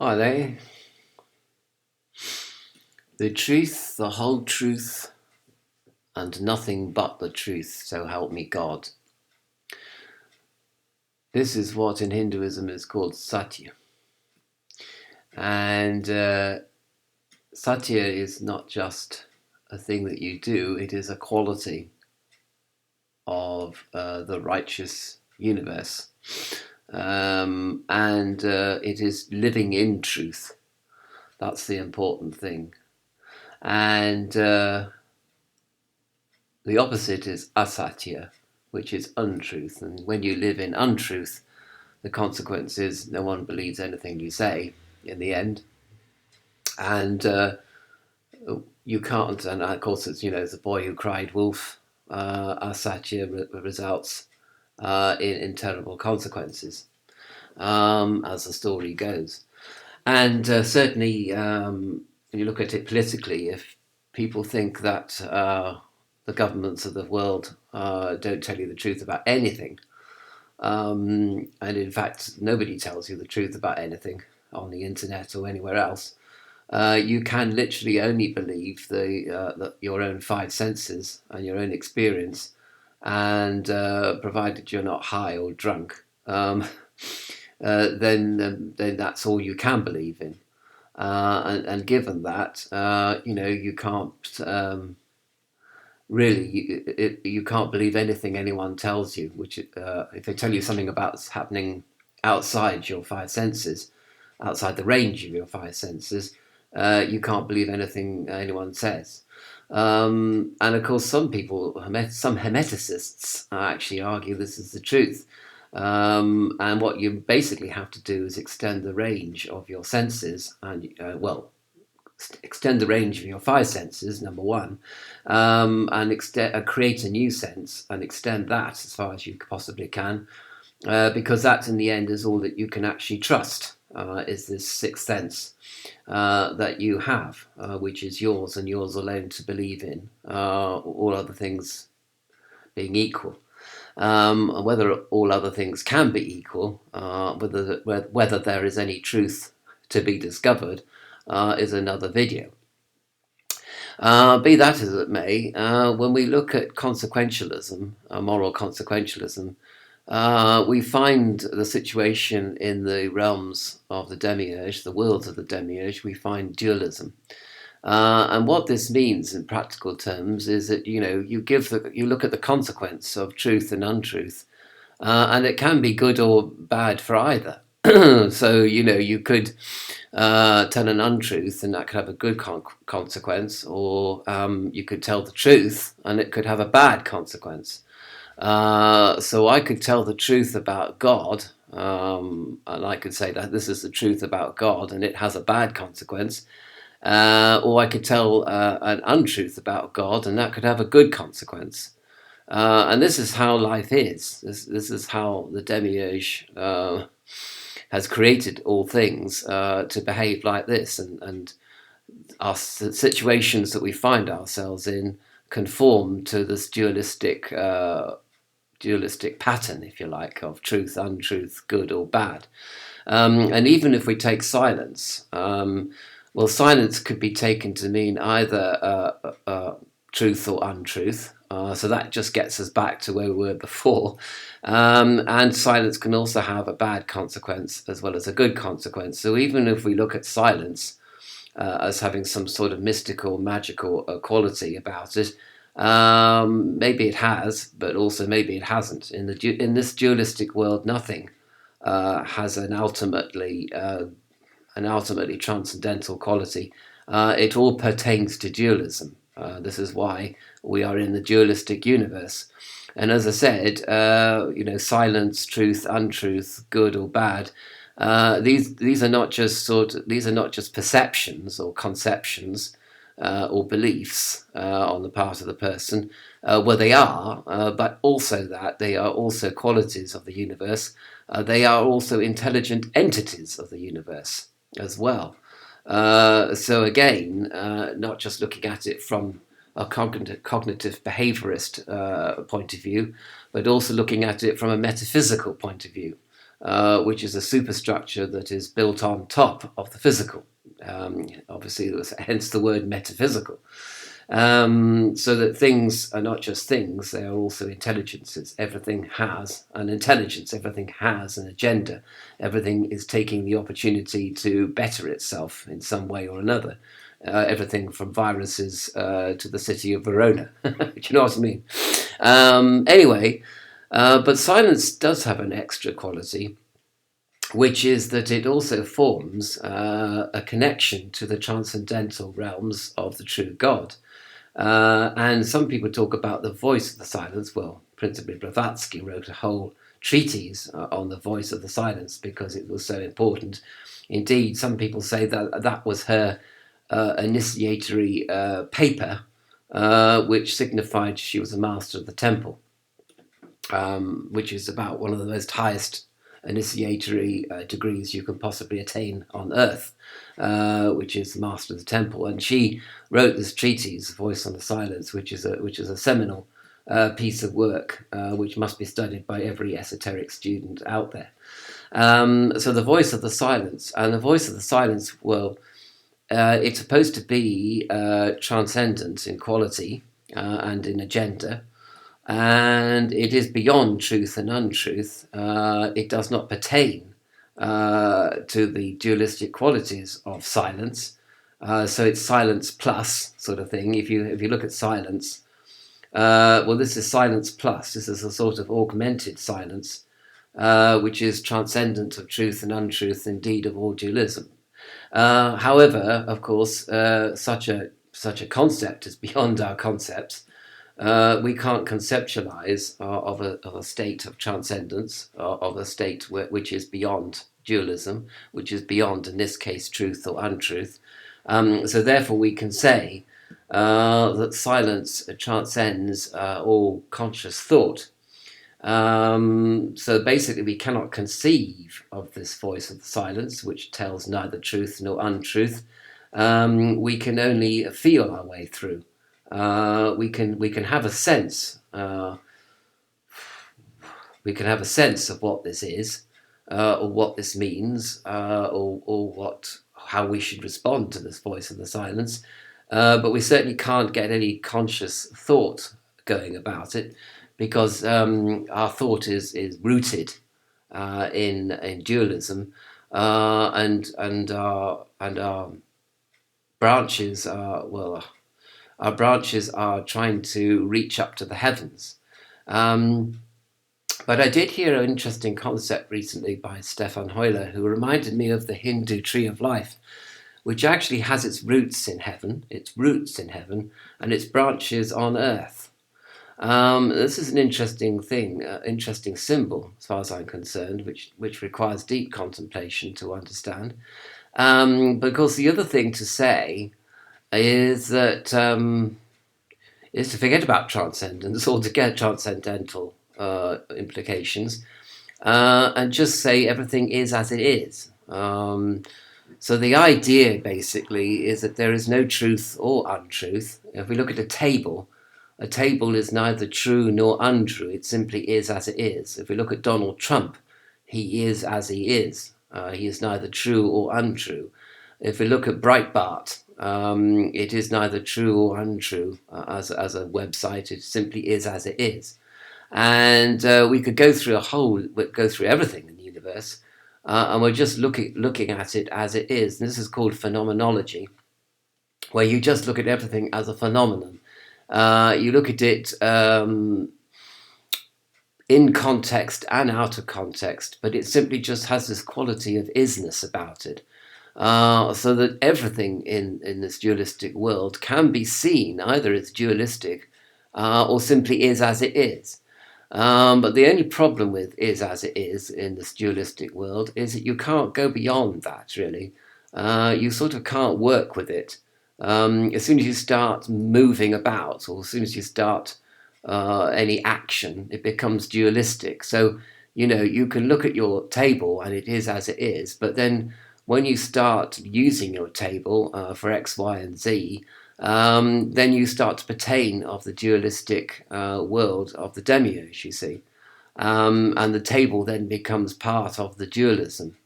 Are they? The truth, the whole truth, and nothing but the truth, so help me God. This is what in Hinduism is called satya. And satya is not just a thing that you do, it is a quality of the righteous universe. And it is living in truth. That's the important thing. And the opposite is asatya, which is untruth. And when you live in untruth, the consequence is no one believes anything you say in the end. And you can't, and of course it's, the boy who cried wolf, asatya results in terrible consequences, as the story goes. And certainly, when you look at it politically, if people think that the governments of the world don't tell you the truth about anything, and in fact nobody tells you the truth about anything on the internet or anywhere else, you can literally only believe your own five senses and your own experience, and provided you're not high or drunk, then that's all you can believe in. And given that, you can't really, you can't believe anything anyone tells you. Which, if they tell you something about happening outside your five senses, outside the range of your five senses, you can't believe anything anyone says. And of course, some hermeticists actually argue this is the truth. And what you basically have to do is extend the range of your senses, and extend the range of your five senses, number one, and create a new sense and extend that as far as you possibly can, because that in the end is all that you can actually trust, is this sixth sense that you have, which is yours and yours alone to believe in, all other things being equal. Whether all other things can be equal, whether there is any truth to be discovered, is another video. Be that as it may, when we look at consequentialism, moral consequentialism, we find the situation in the realms of the demiurge, the worlds of the demiurge, we find dualism. And what this means in practical terms is that, you look at the consequence of truth and untruth, and it can be good or bad for either. So, you could tell an untruth and that could have a good consequence, or you could tell the truth and it could have a bad consequence. So I could tell the truth about God, and I could say that this is the truth about God and it has a bad consequence. Or I could tell an untruth about God and that could have a good consequence. And this is how life is. This is how the demiurge has created all things to behave like this, and our situations that we find ourselves in conform to this dualistic pattern, if you like, of truth, untruth, good or bad. And even if we take silence, silence could be taken to mean either truth or untruth. So that just gets us back to where we were before. And silence can also have a bad consequence as well as a good consequence. So even if we look at silence as having some sort of mystical, magical quality about it, maybe it has, but also maybe it hasn't. In this dualistic world, nothing has an ultimately transcendental quality. It all pertains to dualism. This is why we are in the dualistic universe. And as I said, silence, truth, untruth, good or bad. These are not just perceptions or conceptions or beliefs on the part of the person. They are, but also that they are also qualities of the universe. They are also intelligent entities of the universe as well. So again, not just looking at it from a cognitive behaviorist point of view, but also looking at it from a metaphysical point of view. which is a superstructure that is built on top of the physical. Obviously, hence the word metaphysical. So that things are not just things, they are also intelligences. Everything has an intelligence, everything has an agenda, everything is taking the opportunity to better itself in some way or another. Everything from viruses to the city of Verona. Do you know what I mean? Anyway, but silence does have an extra quality, which is that it also forms a connection to the transcendental realms of the true God. And some people talk about the voice of the silence. Well, principally Blavatsky wrote a whole treatise on the voice of the silence because it was so important. Indeed, some people say that that was her initiatory paper, which signified she was a master of the temple, which is about one of the most highest initiatory degrees you can possibly attain on earth, which is master of the temple. And she wrote this treatise, Voice on the Silence, which is a seminal piece of work which must be studied by every esoteric student out there. So the voice of the silence, and the voice of the silence, well, it's supposed to be transcendent in quality and in agenda, and it is beyond truth and untruth. It does not pertain to the dualistic qualities of silence. So it's silence plus sort of thing. If you look at silence, well, this is silence plus. This is a sort of augmented silence, which is transcendent of truth and untruth, indeed of all dualism. However, of course, such a concept is beyond our concepts. We can't conceptualize of a state of transcendence, of a state which is beyond dualism, which is beyond, in this case, truth or untruth. So therefore we can say that silence transcends all conscious thought. So basically we cannot conceive of this voice of the silence, which tells neither truth nor untruth. We can only feel our way through. We can have a sense. We can have a sense of what this is, or what this means, or how we should respond to this voice of the silence. But we certainly can't get any conscious thought going about it, because our thought is rooted in dualism, and our branches are, well, our branches are trying to reach up to the heavens. But I did hear an interesting concept recently by Stefan Heuler, who reminded me of the Hindu tree of life, which actually has its roots in heaven, and its branches on earth. This is an interesting thing, interesting symbol, as far as I'm concerned, which requires deep contemplation to understand. Because the other thing to say is that is to forget about transcendence or to get transcendental implications, and just say everything is as it is. So the idea basically is that there is no truth or untruth. If we look at a table is neither true nor untrue. It simply is as it is. If we look at Donald Trump, he is as he is. He is neither true or untrue. If we look at Breitbart, it is neither true or untrue as a website. It simply is as it is. And we could go through everything in the universe, and we're just looking at it as it is. And this is called phenomenology, where you just look at everything as a phenomenon. You look at it in context and out of context, but it simply just has this quality of isness about it. So that everything in this dualistic world can be seen either as dualistic or simply is as it is. But the only problem with is as it is in this dualistic world is that you can't go beyond that, really. You sort of can't work with it. As soon as you start moving about, or as soon as you start any action, it becomes dualistic. So, you can look at your table and it is as it is, but then when you start using your table for X, Y, and Z, then you start to pertain of the dualistic world of the demiurge, you see. and the table then becomes part of the dualism,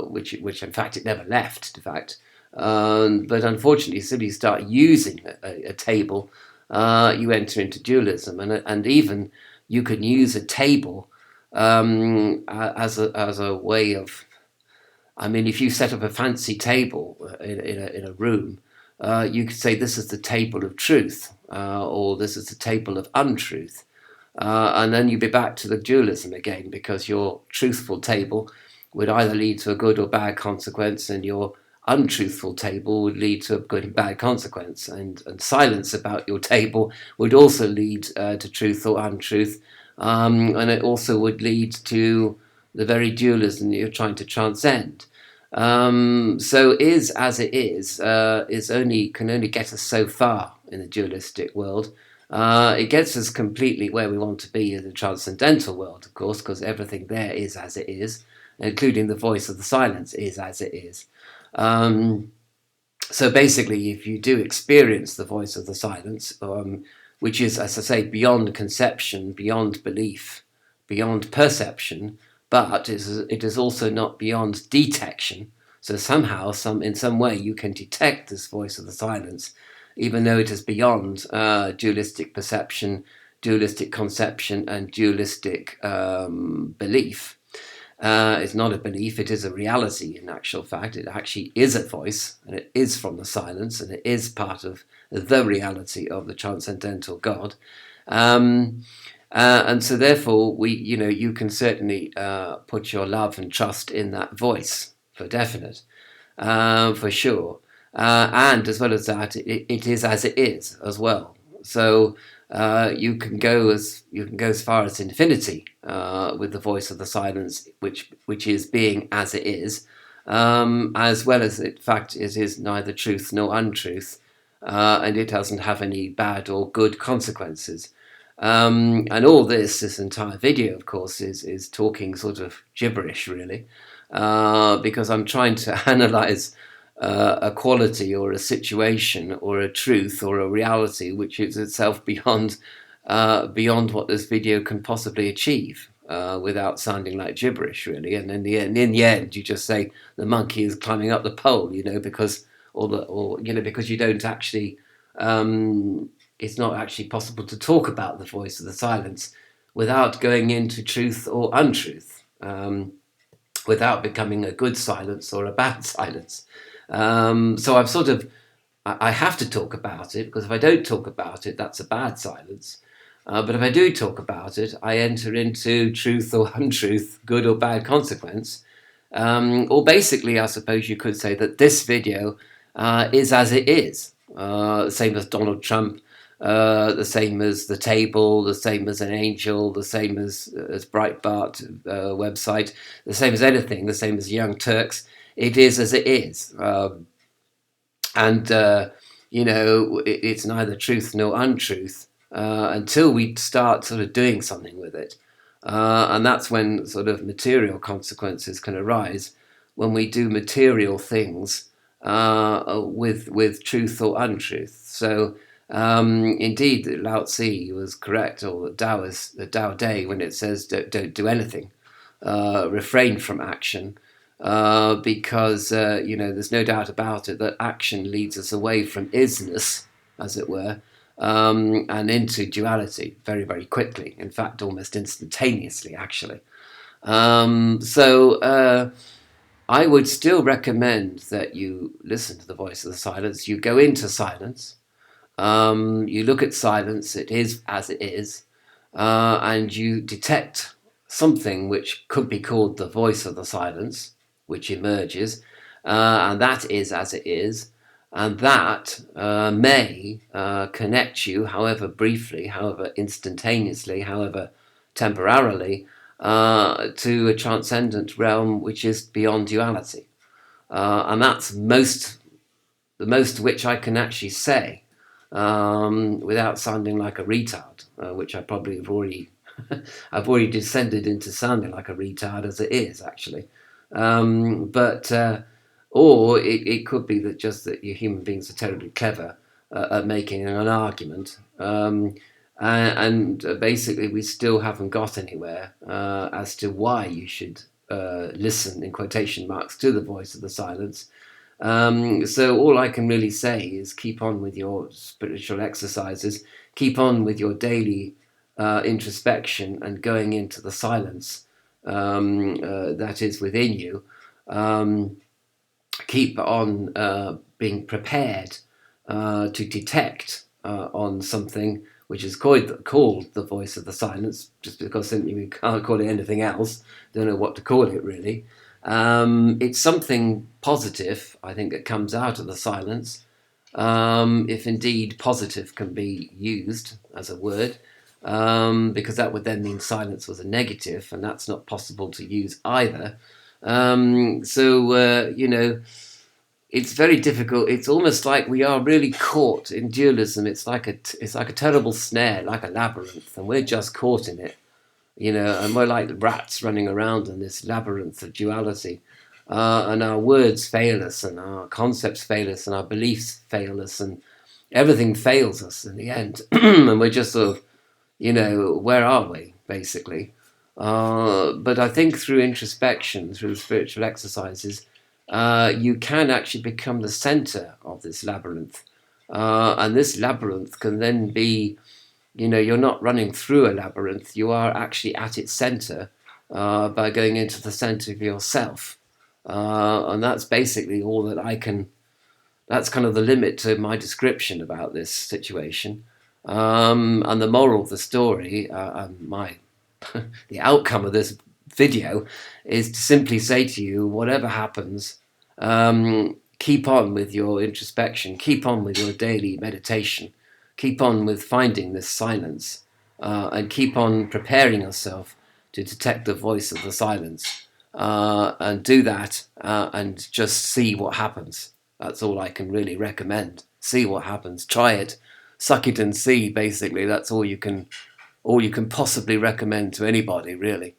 which in fact it never left. In fact, but unfortunately, as soon as you start using a table, you enter into dualism, and even you can use a table as a way of. I mean, if you set up a fancy table in a room, you could say this is the table of truth, or this is the table of untruth. And then you'd be back to the dualism again, because your truthful table would either lead to a good or bad consequence, and your untruthful table would lead to a good and bad consequence. And silence about your table would also lead to truth or untruth. And it also would lead to the very dualism that you're trying to transcend. So is as it is can only get us so far in the dualistic world. It gets us completely where we want to be in the transcendental world, of course, because everything there is as it is, including the voice of the silence is as it is. So basically, if you do experience the voice of the silence, which is, as I say, beyond conception, beyond belief, beyond perception, but it is also not beyond detection. So somehow, in some way, you can detect this voice of the silence, even though it is beyond dualistic perception, dualistic conception, and dualistic belief. It's not a belief, it is a reality in actual fact. It actually is a voice, and it is from the silence, and it is part of the reality of the transcendental God. And so therefore, you can certainly put your love and trust in that voice, for definite, for sure. And as well as that, it is as it is as well. So you can go as far as infinity with the voice of the silence, which is being as it is, as well as in fact it is neither truth nor untruth, and it doesn't have any bad or good consequences. And all this entire video, of course, is talking sort of gibberish, really, because I'm trying to analyze a quality or a situation or a truth or a reality which is itself beyond what this video can possibly achieve, without sounding like gibberish, really. And in the end, you just say the monkey is climbing up the pole, because because you don't actually. It's not actually possible to talk about the voice of the silence without going into truth or untruth, without becoming a good silence or a bad silence. So I have to talk about it, because if I don't talk about it, that's a bad silence. But if I do talk about it, I enter into truth or untruth, good or bad consequence. Or basically, I suppose you could say that this video is as it is. Same as Donald Trump, the same as the table, the same as an angel, the same as Breitbart website, the same as anything, the same as Young Turks. It is as it is. It's neither truth nor untruth until we start sort of doing something with it. And that's when sort of material consequences can arise, when we do material things with truth or untruth. So indeed, Lao Tzu was correct, or the Tao Te, when it says don't do anything, refrain from action, because there's no doubt about it that action leads us away from isness, as it were, and into duality very, very quickly. In fact, almost instantaneously, actually. So I would still recommend that you listen to the voice of the silence. You go into silence. You look at silence. It is as it is, and you detect something which could be called the voice of the silence, which emerges, and that is as it is, and that may connect you, however briefly, however instantaneously, however temporarily, to a transcendent realm which is beyond duality. And that's the most which I can actually say, without sounding like a retard, which I probably have already I've already descended into sounding like a retard as it is, actually. Or it could be that just that you human beings are terribly clever at making an argument, And basically, we still haven't got anywhere as to why you should listen, in quotation marks, to the voice of the silence. So all I can really say is keep on with your spiritual exercises, keep on with your daily introspection and going into the silence that is within you. Keep on being prepared to detect on something which is called the voice of the silence, just because simply we can't call it anything else. Don't know what to call it really. It's something positive, I think, that comes out of the silence, if indeed positive can be used as a word, because that would then mean silence was a negative, and that's not possible to use either. It's very difficult. It's almost like we are really caught in dualism. It's like a terrible snare, like a labyrinth, and we're just caught in it, and we're like rats running around in this labyrinth of duality. And our words fail us, and our concepts fail us, and our beliefs fail us, and everything fails us in the end. And we're just sort of, where are we, basically? But I think through introspection, through spiritual exercises, you can actually become the center of this labyrinth. And this labyrinth can then be, you're not running through a labyrinth, you are actually at its center by going into the center of yourself. And that's basically all that that's kind of the limit to my description about this situation. And the moral of the story, the outcome of this video is to simply say to you, whatever happens, keep on with your introspection, keep on with your daily meditation, keep on with finding this silence, and keep on preparing yourself to detect the voice of the silence, and do that, and just see what happens. That's all I can really recommend. See what happens. Try it. Suck it and see, basically. That's all you can possibly recommend to anybody, really.